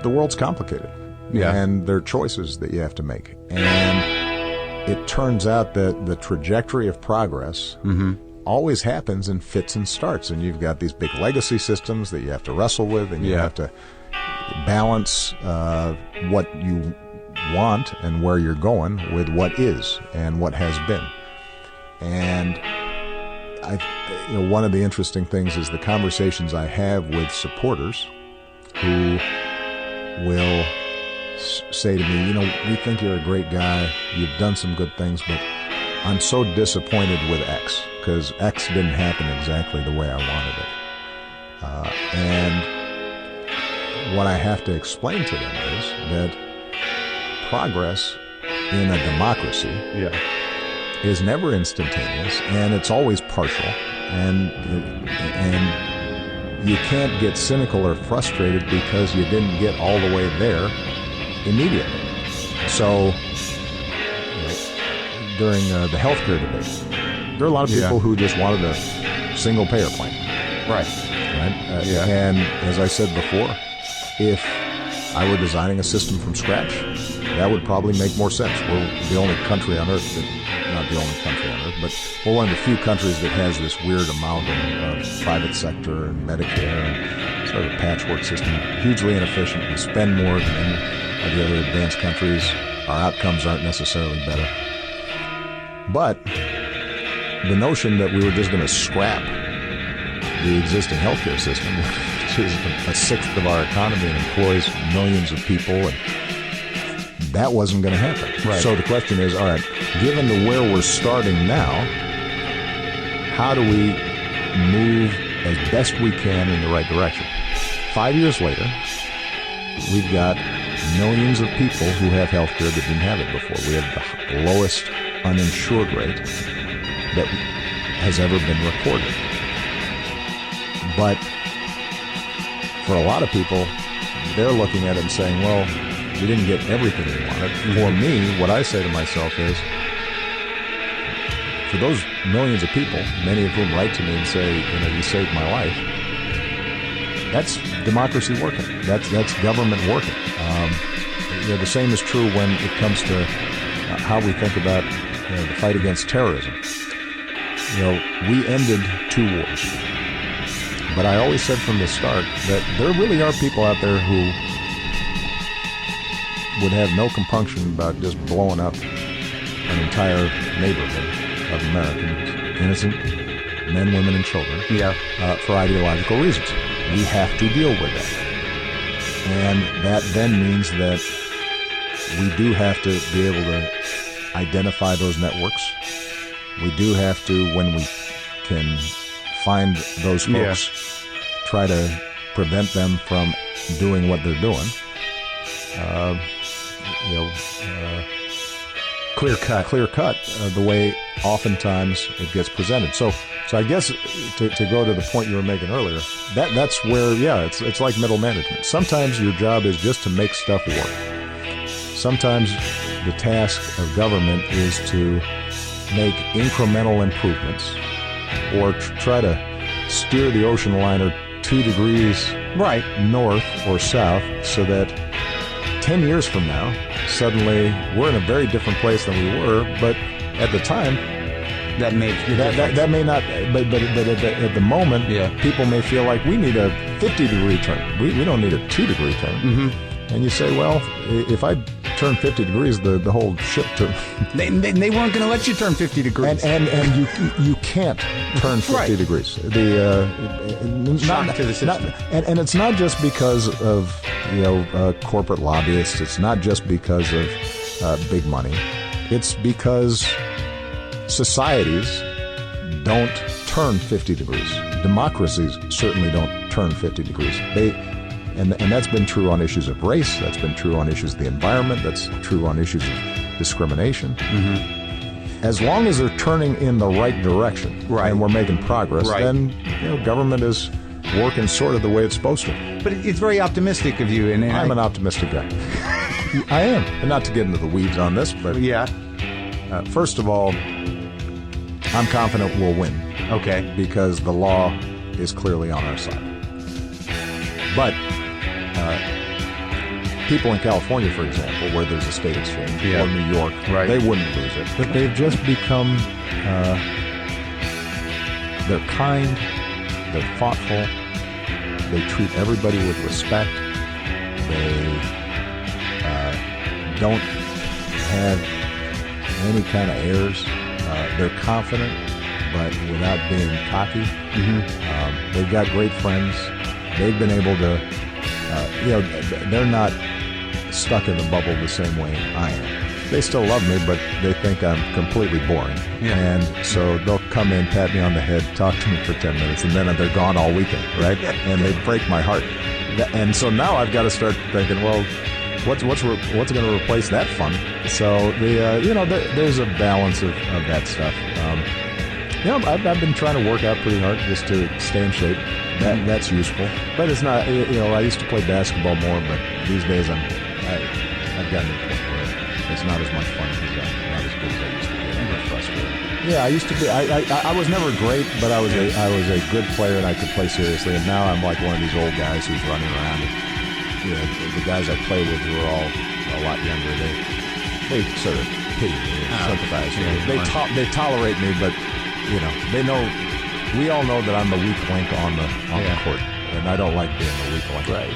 the world's complicated. Yeah. And there are choices that you have to make. And it turns out that the trajectory of progress always happens in fits and starts. And you've got these big legacy systems that you have to wrestle with, and you have to balance what you want and where you're going with what is and what has been. And one of the interesting things is the conversations I have with supporters who will say to me, we think you're a great guy, you've done some good things, but I'm so disappointed with X because X didn't happen exactly the way I wanted it. And what I have to explain to them is that progress in a democracy is never instantaneous, and it's always partial, and you can't get cynical or frustrated because you didn't get all the way there immediately. So during the healthcare debate, there are a lot of people who just wanted a single-payer plan. Right. And as I said before, if I were designing a system from scratch, that would probably make more sense. We're the only country on Earth not the only country on Earth, but we're one of the few countries that has this weird amalgam of private sector and Medicare and sort of a patchwork system, hugely inefficient. We spend more than any of the other advanced countries. Our outcomes aren't necessarily better. But the notion that we were just going to scrap the existing healthcare system, which is a sixth of our economy and employs millions of people, and that wasn't going to happen. Right. So the question is, all right, given where we're starting now, how do we move as best we can in the right direction? 5 years later, we've got millions of people who have health care that didn't have it before. We have the lowest uninsured rate that has ever been recorded. But for a lot of people, they're looking at it and saying, well, we didn't get everything we wanted. For me, what I say to myself is, for those millions of people, many of whom write to me and say, you saved my life, that's democracy working. That's government working. The same is true when it comes to how we think about the fight against terrorism. We ended 2 wars. But I always said from the start that there really are people out there who would have no compunction about just blowing up an entire neighborhood of Americans, innocent men, women, and children, for ideological reasons. We have to deal with that. And that then means that we do have to be able to identify those networks. We do have to, when we can find those folks, try to prevent them from doing what they're doing. Clear cut, the way oftentimes it gets presented. So I guess to go to the point you were making earlier, that's where, it's like middle management. Sometimes your job is just to make stuff work. Sometimes the task of government is to make incremental improvements or try to steer the ocean liner 2 degrees north or south so that 10 years from now, suddenly we're in a very different place than we were, but at the time, that may not, but at the moment, people may feel like we need a 50-degree turn. We don't need a 2-degree turn. Mm-hmm. And you say, well, if I turn 50 degrees, the whole ship turned. They weren't going to let you turn 50 degrees. And you can't turn 50 degrees. Shock to the system. And it's not just because of corporate lobbyists. It's not just because of big money. It's because societies don't turn 50 degrees. Democracies certainly don't turn 50 degrees. And that's been true on issues of race. That's been true on issues of the environment. That's true on issues of discrimination. Mm-hmm. As long as they're turning in the right direction and we're making progress, then government is working sort of the way it's supposed to. But it's very optimistic of you. And I'm an optimistic guy. I am. And not to get into the weeds on this, but first of all, I'm confident we'll win. Okay. Because the law is clearly on our side. But people in California, for example, where there's a state exchange, Yeah. or New York, Right. they wouldn't lose it. But they've just become, they're kind, they're thoughtful, they treat everybody with respect, they don't have any kind of airs. They're confident, but without being cocky. They've got great friends. They've been able to, they're not stuck in the bubble the same way I am. They still love me, but they think I'm completely boring. Yeah. And so they'll come in, pat me on the head, talk to me for 10 minutes, and then they're gone all weekend, right? And they break my heart. And so now I've got to start thinking, well, what's going to replace that fun? So there's a balance of that stuff. I've been trying to work out pretty hard just to stay in shape. That's useful, but it's not. I used to play basketball more, but these days I've gotten to the point where it's not as much fun because I'm not as good as I used to be. I'm more frustrated. Yeah, I used to be. I was never great, but I was a good player and I could play seriously. And now I'm like one of these old guys who's running around. The guys I play with who are all a lot younger, they sort of pity me, sympathize with me. They tolerate me, but they know. We all know that I'm the weak link on the court, and I don't like being the weak link. Right.